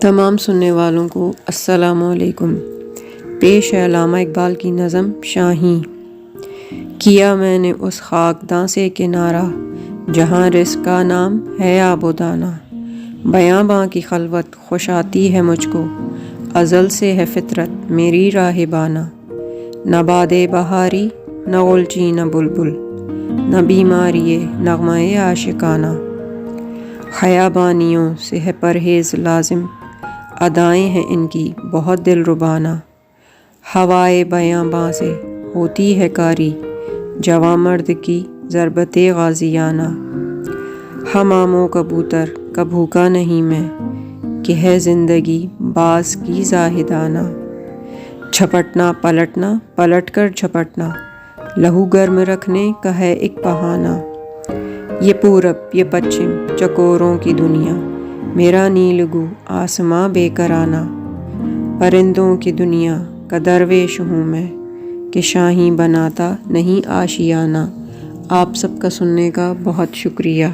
تمام سننے والوں کو السلام علیکم۔ پیش ہے علامہ اقبال کی نظم شاہیں۔ کیا میں نے اس خاکداں سے کنارہ، جہاں رزق کا نام ہے آب و دانہ۔ بیاں باں کی خلوت خوش آتی ہے مجھ کو، ازل سے ہے فطرت میری راہبانہ۔ نہ باد بہاری نہ غلچی نہ بلبل، نہ بیماری نغمہ عاشقانہ۔ خیابانیوں سے ہے پرہیز لازم، ادائیں ہیں ان کی بہت دل ربانہ۔ ہوائے بیاں باں سے ہوتی ہے کاری، جواں مرد کی ضربت غازیانہ۔ حمام و کبوتر کا بھوکا نہیں میں، کہ ہے زندگی باز کی زاہدانہ۔ جھپٹنا پلٹنا پلٹ کر جھپٹنا، لہو گرم رکھنے کا ہے ایک بہانہ۔ یہ پورب یہ پچھم چکوروں کی دنیا، میرا نیلگو آسماں بے کرانہ۔ پرندوں کی دنیا کا درویش ہوں میں، کہ شاہیں بناتا نہیں آشیانہ۔ آپ سب کا سننے کا بہت شکریہ۔